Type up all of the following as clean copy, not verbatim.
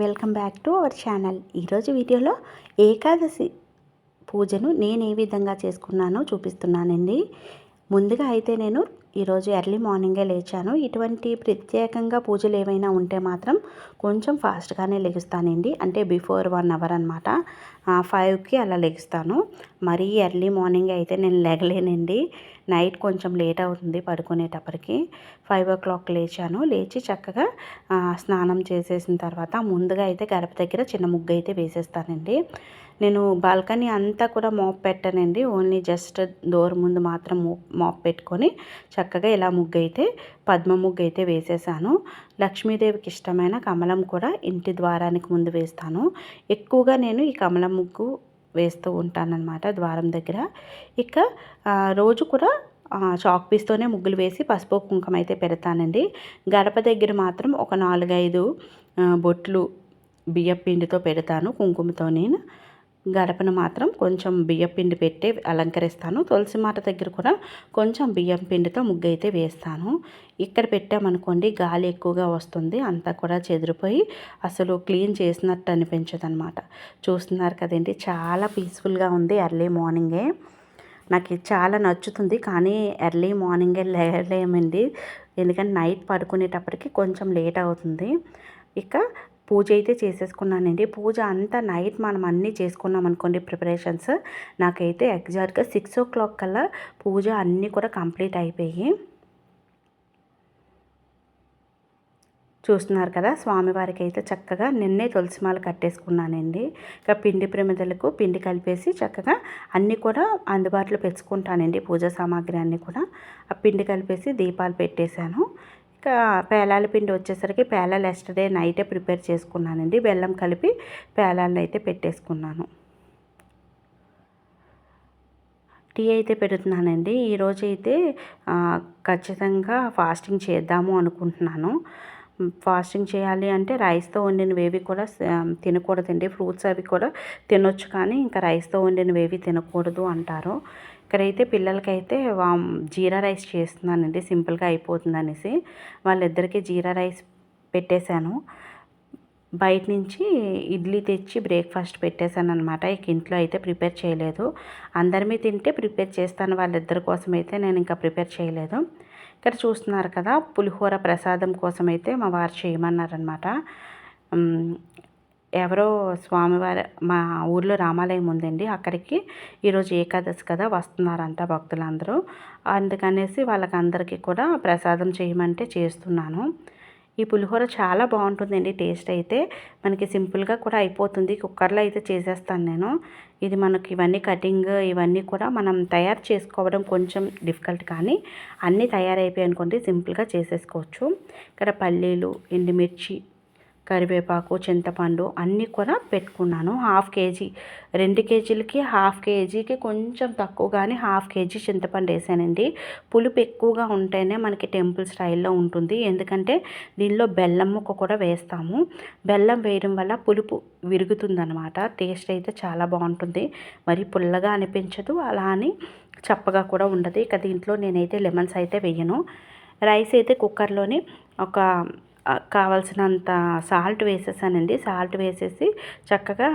Welcome back to our channel. ఈరోజు వీడియోలో ఏకాదశి పూజను నేను ఏ విధంగా చేసుకున్నానో చూపిస్తున్నానండి. ముందుగా అయితే నేను ఈరోజు ఎర్లీ మార్నింగే లేచాను. ఇటువంటి ప్రత్యేకంగా పూజలు ఏమైనా ఉంటే మాత్రం కొంచెం ఫాస్ట్గానే లెగుస్తానండి. అంటే బిఫోర్ 1 అవర్ అనమాట. 5కి అలా లెగుస్తాను. మరీ ఎర్లీ మార్నింగ్ అయితే నేను లెగలేనండి. నైట్ కొంచెం లేట్ అవుతుంది పడుకునేటప్పటికి. 5 o'clock లేచాను. లేచి చక్కగా స్నానం చేసేసిన తర్వాత ముందుగా అయితే గడప దగ్గర చిన్న ముగ్గు అయితే వేసేస్తానండి. నేను బాల్కనీ అంతా కూడా మాప్ పెట్టానండి. ఓన్లీ జస్ట్ డోర్ ముందు మాత్రం మాప్ పెట్టుకొని చక్కగా ఇలా ముగ్గు అయితే పద్మ ముగ్గు అయితే వేసేసాను. లక్ష్మీదేవికి ఇష్టమైన కమలం కూడా ఇంటి ద్వారానికి ముందు వేస్తాను. ఎక్కువగా నేను ఈ కమలం ముగ్గు వేస్తూ ఉంటానన్నమాట ద్వారం దగ్గర. ఇక రోజు కూడా చాక్ పీస్తోనే ముగ్గులు వేసి పసుపు కుంకుమ అయితే పెడతానండి. గడప దగ్గర మాత్రం ఒక 4-5 బొట్లు బియ్యం పిండితో పెడతాను కుంకుమతో. నేను గడపను మాత్రం కొంచెం బియ్యం పిండి పెట్టి అలంకరిస్తాను. తులసి మాత దగ్గర కూడా కొంచెం బియ్యం పిండితో ముగ్గు అయితే వేస్తాను. ఇక్కడ పెట్టామనుకోండి గాలి ఎక్కువగా వస్తుంది, అంతా కూడా చెదిరిపోయి అసలు క్లీన్ చేసినట్టు అనిపించదు అనమాట. చూస్తున్నారు కదండి, చాలా పీస్ఫుల్గా ఉంది. ఎర్లీ మార్నింగే నాకు ఇది చాలా నచ్చుతుంది. కానీ ఎర్లీ మార్నింగే లేలేమండి, ఎందుకంటే నైట్ పడుకునేటప్పటికి కొంచెం లేట్ అవుతుంది. ఇక పూజ అయితే చేసేసుకున్నానండి. పూజ అంతా నైట్ మనం అన్నీ చేసుకున్నాం అనుకోండి ప్రిపరేషన్స్, నాకైతే ఎగ్జాక్ట్గా 6 o'clock కల్లా పూజ అన్నీ కూడా కంప్లీట్ అయిపోయి. చూస్తున్నారు కదా, స్వామివారికి అయితే చక్కగా నిన్నే తులసిమాల కట్టేసుకున్నానండి. ఇక పిండి ప్రమిదలకు పిండి కలిపేసి చక్కగా అన్నీ కూడా అందుబాటులో పెంచుకుంటానండి. పూజా సామాగ్రి అన్నీ కూడా ఆ పిండి కలిపేసి దీపాలు పెట్టేశాను. ఇక పేలాల పిండి వచ్చేసరికి పేలాలు ఎస్టర్డే నైటే ప్రిపేర్ చేసుకున్నానండి. బెల్లం కలిపి పేలాలను అయితే పెట్టేసుకున్నాను. టీ అయితే పెడుతున్నానండి. ఈరోజు అయితే ఖచ్చితంగా ఫాస్టింగ్ చేద్దాము అనుకుంటున్నాను. ఫాస్టింగ్ చేయాలి అంటే రైస్తో వండినవేవి కూడా తినకూడదండి. ఫ్రూట్స్ అవి కూడా తినొచ్చు, కానీ ఇంకా రైస్తో వండినవేవి తినకూడదు అంటారు. ఇక్కడైతే పిల్లలకైతే జీరా రైస్ చేస్తున్నానండి, సింపుల్గా అయిపోతుంది అనేసి. వాళ్ళిద్దరికీ జీరా రైస్ పెట్టేశాను. బయట నుంచి ఇడ్లీ తెచ్చి బ్రేక్ఫాస్ట్ పెట్టేశాను అనమాట. ఇక ఇంట్లో అయితే ప్రిపేర్ చేయలేదు. అందరిమీ తింటే ప్రిపేర్ చేస్తాను, వాళ్ళిద్దరి కోసం అయితే నేను ఇంకా ప్రిపేర్ చేయలేదు. ఇక్కడ చూస్తున్నారు కదా, పులిహోర ప్రసాదం కోసం అయితే మా వారు చేయమన్నారనమాట. ఎవరో స్వామివారి మా ఊర్లో రామాలయం ఉందండి, అక్కడికి ఈరోజు ఏకాదశి కదా వస్తున్నారంట భక్తులందరూ. అందుకనేసి వాళ్ళకందరికీ కూడా ప్రసాదం చేయమంటే చేస్తున్నాను. ఈ పులిహోర చాలా బాగుంటుందండి. టేస్ట్ అయితే మనకి సింపుల్గా కూడా అయిపోతుంది. కుక్కర్లో అయితే చేసేస్తాను నేను. ఇది మనకి ఇవన్నీ కటింగ్ ఇవన్నీ కూడా మనం తయారు చేసుకోవడం కొంచెం డిఫికల్ట్, కానీ అన్నీ తయారైపోయాయి అనుకోండి సింపుల్గా చేసేసుకోవచ్చు. ఇక్కడ పల్లీలు, ఎండుమిర్చి, కరివేపాకు, చింతపండు అన్నీ కూడా పెట్టుకున్నాను. 1/2 kg, 2 kgలకి 1/2 kgకి కొంచెం తక్కువగానే 1/2 kg చింతపండు వేసానండి. పులుపు ఎక్కువగా ఉంటేనే మనకి టెంపుల్ స్టైల్లో ఉంటుంది. ఎందుకంటే దీనిలో బెల్లం ముక్క కూడా వేస్తాము. బెల్లం వేయడం వల్ల పులుపు విరుగుతుందనమాట. టేస్ట్ అయితే చాలా బాగుంటుంది. మరి పుల్లగా అనిపించదు, అలా అని చప్పగా కూడా ఉండదు. ఇక దీంట్లో నేనైతే లెమన్స్ అయితే వేయను. రైస్ అయితే కుక్కర్లోని ఒక కావాల్సినంత సాల్ట్ వేసేసానండి. సాల్ట్ వేసేసి చక్కగా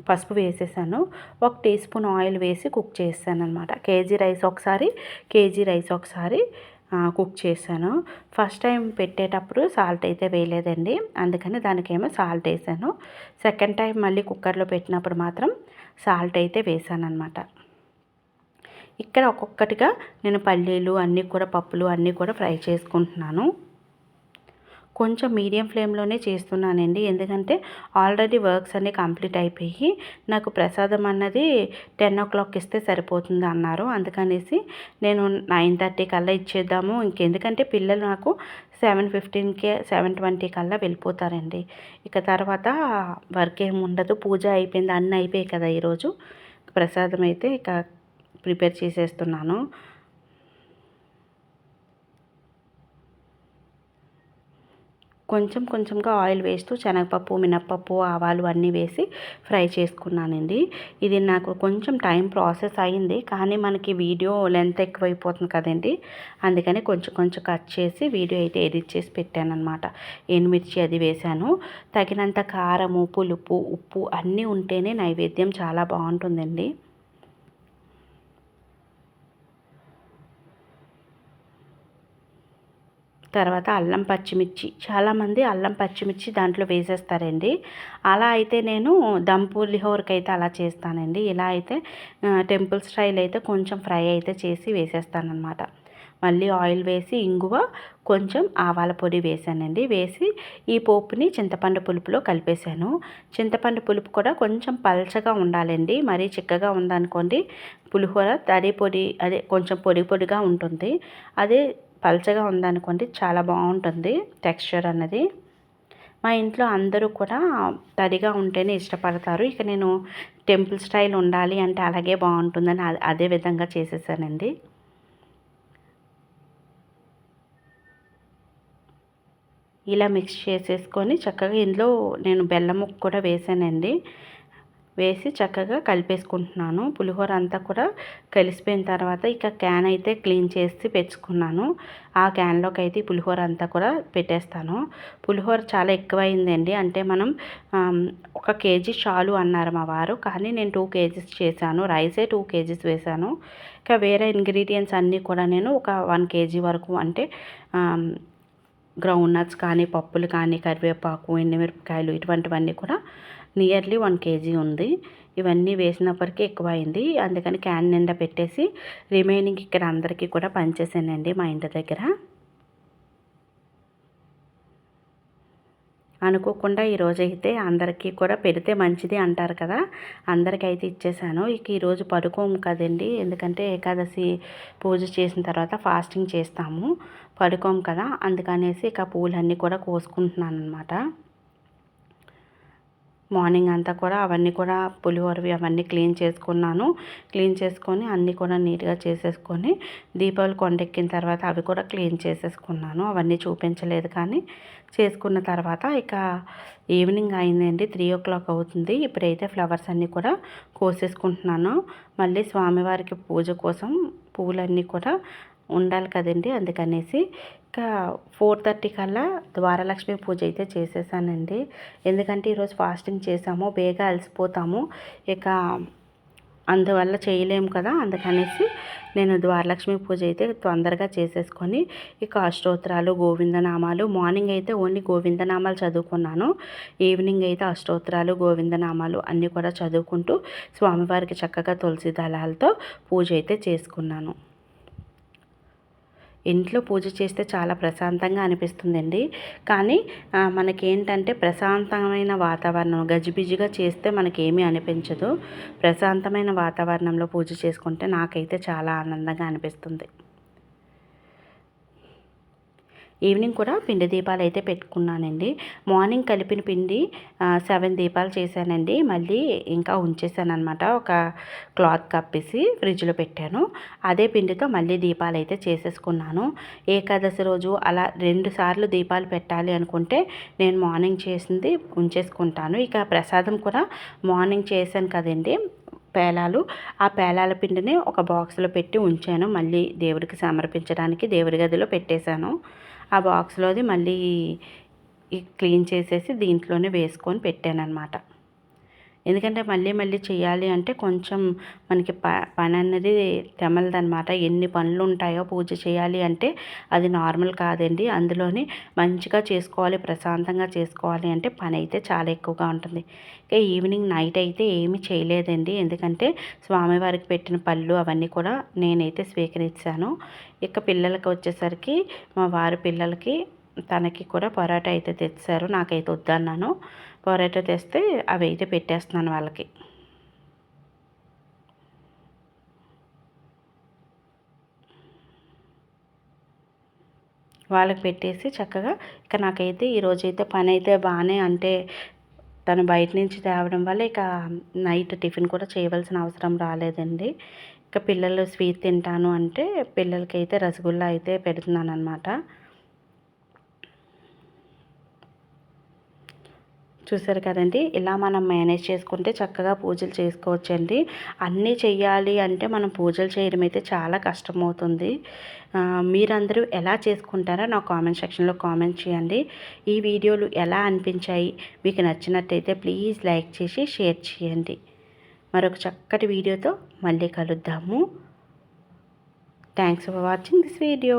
పసుపు వేసేసాను. 1 టీ స్పూన్ ఆయిల్ వేసి కుక్ చేసాను అనమాట. కేజీ రైస్ ఒకసారి కుక్ చేశాను. ఫస్ట్ టైం పెట్టేటప్పుడు సాల్ట్ అయితే వేయలేదండి, అందుకని దానికేమో సాల్ట్ వేసాను. సెకండ్ టైం మళ్ళీ కుక్కర్లో పెట్టినప్పుడు మాత్రం సాల్ట్ అయితే వేసాను అనమాట. ఇక్కడ ఒక్కొక్కటిగా నేను పల్లీలు అన్నీ కూడా పప్పులు అన్నీ కూడా ఫ్రై చేసుకుంటున్నాను. కొంచెం మీడియం ఫ్లేమ్లోనే చేస్తున్నానండి, ఎందుకంటే ఆల్రెడీ వర్క్స్ అన్నీ కంప్లీట్ అయిపోయి నాకు ప్రసాదం అన్నది 10 o'clock ఇస్తే సరిపోతుంది అన్నారు. అందుకనేసి నేను 9:30 కల్లా ఇచ్చేద్దాము, ఇంకెందుకంటే పిల్లలు నాకు 7:15కే 7:20 కల్లా వెళ్ళిపోతారండి. ఇక తర్వాత వర్క్ ఏమి ఉండదు, పూజ అయిపోయింది, అన్నీ అయిపోయాయి కదా ఈరోజు. ప్రసాదం అయితే ఇక ప్రిపేర్ చేసేస్తున్నాను. కొంచెం కొంచెంగా ఆయిల్ వేస్తూ శనగపప్పు, మినప్పప్పు, ఆవాలు అన్నీ వేసి ఫ్రై చేసుకున్నానండి. ఇది నాకు కొంచెం టైం ప్రాసెస్ అయింది, కానీ మనకి వీడియో లెంత్ ఎక్కువైపోతుంది కదండి. అందుకని కొంచెం కొంచెం కట్ చేసి వీడియో అయితే ఎడిట్ చేసి పెట్టానన్నమాట. ఎండుమిర్చి అది వేశాను. తగినంత కారము, పులుపు, ఉప్పు అన్నీ ఉంటేనే నైవేద్యం చాలా బాగుంటుందండి. తర్వాత అల్లం పచ్చిమిర్చి, చాలామంది అల్లం పచ్చిమిర్చి దాంట్లో వేసేస్తారండి. అలా అయితే నేను దమ్ పులిహోరకి అయితే అలా చేస్తానండి. ఇలా అయితే టెంపుల్ స్టైల్ అయితే కొంచెం ఫ్రై అయితే చేసి వేసేస్తానన్నమాట. మళ్ళీ ఆయిల్ వేసి ఇంగువ, కొంచెం ఆవాల పొడి వేసానండి. వేసి ఈ పోపుని చింతపండు పులుపులో కలిపేశాను. చింతపండు పులుపు కూడా కొంచెం పల్చగా ఉండాలండి. మరీ చిక్కగా ఉందనుకోండి పులిహోర తడి పొడి, అదే కొంచెం పొడి పొడిగా ఉంటుంది. అదే పల్చగా ఉందనుకోండి చాలా బాగుంటుంది టెక్స్చర్ అన్నది. మా ఇంట్లో అందరూ కూడా తడిగా ఉంటేనే ఇష్టపడతారు. ఇక నేను టెంపుల్ స్టైల్ ఉండాలి అంటే అలాగే బాగుంటుందని అదే విధంగా చేసేసానండి. ఇలా మిక్స్ చేసేసుకొని చక్కగా ఇందులో నేను బెల్లం ముక్క కూడా వేసానండి. వేసి చక్కగా కలిపేసుకుంటున్నాను. పులిహోర అంతా కూడా కలిసిపోయిన తర్వాత ఇక క్యాన్ అయితే క్లీన్ చేసి పెట్టుకున్నాను. ఆ క్యాన్లోకి అయితే పులిహోర అంతా కూడా పెట్టేస్తాను. పులిహోర చాలా ఎక్కువైందండి. అంటే మనం 1 కేజీ చాలు అన్నారు మా వారు, కానీ నేను 2 కేజీస్ చేశాను. రైసే 2 కేజీస్ వేశాను. ఇక వేరే ఇంగ్రీడియంట్స్ అన్నీ కూడా నేను ఒక 1 కేజీ వరకు, అంటే గ్రౌండ్ నట్స్ కానీ, పప్పులు కానీ, కరివేపాకు, ఎండుమిరపకాయలు ఇటువంటివన్నీ కూడా నియర్లీ 1 కేజీ ఉంది. ఇవన్నీ వేసినప్పటికీ ఎక్కువైంది. అందుకని క్యాన్ నిండా పెట్టేసి రిమైనింగ్ ఇక్కడ అందరికీ కూడా పంచేసానండి మా ఇంటి దగ్గర. అనుకోకుండా ఈరోజైతే అందరికీ కూడా పెడితే మంచిది అంటారు కదా, అందరికైతే ఇచ్చేసాను. ఇక ఈరోజు పడుకోము కదండి, ఎందుకంటే ఏకాదశి పూజ చేసిన తర్వాత ఫాస్టింగ్ చేస్తాము, పడుకోము కదా. అందుకనేసి ఇక పూలన్నీ కూడా కోసుకుంటున్నాను అనమాట. మార్నింగ్ అంతా కూడా అవన్నీ కూడా పులిహోరవి అవన్నీ క్లీన్ చేసుకున్నాను. క్లీన్ చేసుకొని అన్నీ కూడా నీట్గా చేసేసుకొని దీపావళి కొండెక్కిన తర్వాత అవి కూడా క్లీన్ చేసేసుకున్నాను. అవన్నీ చూపించలేదు, కానీ చేసుకున్న తర్వాత ఇక ఈవినింగ్ అయిందండి, 3 o'clock అవుతుంది. ఇప్పుడైతే ఫ్లవర్స్ అన్నీ కూడా కోసేసుకుంటున్నాను. మళ్ళీ స్వామివారికి పూజ కోసం పువ్వులన్నీ కూడా ఉండాలి కదండి, అందుకనేసి ఇంకా 4:30 కల్లా ద్వారలక్ష్మి పూజ అయితే చేసేసానండి. ఎందుకంటే ఈరోజు ఫాస్టింగ్ చేసాము, బేగా అలసిపోతాము, ఇక అందువల్ల చేయలేము కదా. అందుకనేసి నేను ద్వారలక్ష్మి పూజ అయితే తొందరగా చేసేసుకొని ఇక అష్టోత్తరాలు, గోవిందనామాలు, మార్నింగ్ అయితే ఓన్లీ గోవిందనామాలు చదువుకున్నాను. ఈవినింగ్ అయితే అష్టోత్తరాలు, గోవిందనామాలు అన్నీ కూడా చదువుకుంటూ స్వామివారికి చక్కగా తులసి దళాలతో పూజ అయితే చేసుకున్నాను. ఇంట్లో పూజ చేస్తే చాలా ప్రశాంతంగా అనిపిస్తుందండి. కానీ మనకేంటంటే ప్రశాంతమైన వాతావరణం, గజిబిజిగా చేస్తే మనకేమీ అనిపించదు. ప్రశాంతమైన వాతావరణంలో పూజ చేసుకుంటే నాకైతే చాలా ఆనందంగా అనిపిస్తుంది. ఈవినింగ్ కూడా పిండి దీపాలు అయితే పెట్టుకున్నానండి. మార్నింగ్ కలిపిన పిండి 7 దీపాలు చేశానండి. మళ్ళీ ఇంకా ఉంచేసాను అనమాట. ఒక క్లాత్ కప్పేసి ఫ్రిడ్జ్లో పెట్టాను. అదే పిండితో మళ్ళీ దీపాలు అయితే చేసేసుకున్నాను. ఏకాదశి రోజు అలా 2 సార్లు దీపాలు పెట్టాలి అనుకుంటే నేను మార్నింగ్ చేసింది ఉంచేసుకుంటాను. ఇక ప్రసాదం కూడా మార్నింగ్ చేశాను కదండి పేలాలు, ఆ పేలాల పిండిని ఒక బాక్స్లో పెట్టి ఉంచాను. మళ్ళీ దేవుడికి సమర్పించడానికి దేవుడి గదిలో పెట్టేశాను. ఆ బాక్స్లోది మళ్ళీ క్లీన్ చేసేసి దీంట్లోనే వేసుకొని పెట్టానన్నమాట. ఎందుకంటే మళ్ళీ మళ్ళీ చేయాలి అంటే కొంచెం మనకి పని అన్నది తెమలదనమాట. ఎన్ని పనులు ఉంటాయో పూజ చేయాలి అంటే అది నార్మల్ కాదండి. అందులోని మంచిగా చేసుకోవాలి, ప్రశాంతంగా చేసుకోవాలి అంటే పని అయితే చాలా ఎక్కువగా ఉంటుంది. ఇక ఈవినింగ్ నైట్ అయితే ఏమీ చేయలేదండి, ఎందుకంటే స్వామివారికి పెట్టిన పళ్ళు అవన్నీ కూడా నేనైతే స్వీకరించాను. ఇక పిల్లలకి వచ్చేసరికి మా వారి పిల్లలకి తనకి కూడా పొరాటా అయితే తెచ్చారు. నాకైతే వద్దన్నాను. పొరాటా తెస్తే అవి అయితే పెట్టేస్తున్నాను వాళ్ళకి. వాళ్ళకి పెట్టేసి చక్కగా ఇక నాకైతే ఈరోజైతే పని అయితే బాగానే, అంటే తను బయట నుంచి తేవడం వల్ల ఇక నైట్ టిఫిన్ కూడా చేయవలసిన అవసరం రాలేదండి. ఇక పిల్లలు స్వీట్ తింటాను అంటే పిల్లలకైతే రసగుల్లా అయితే పెడుతున్నాను అనమాట. చూసారు కదండి, ఇలా మనం మేనేజ్ చేసుకుంటే చక్కగా పూజలు చేసుకోవచ్చండి. అన్నీ చెయ్యాలి అంటే మనం పూజలు చేయడం అయితే చాలా కష్టమవుతుంది. మీరందరూ ఎలా చేసుకుంటారో నా కామెంట్ సెక్షన్లో కామెంట్ చేయండి. ఈ వీడియోలు ఎలా అనిపించాయి, మీకు నచ్చినట్టయితే ప్లీజ్ లైక్ చేసి షేర్ చేయండి. మరొక చక్కటి వీడియోతో మళ్ళీ కలుద్దాము. Thanks for watching this video.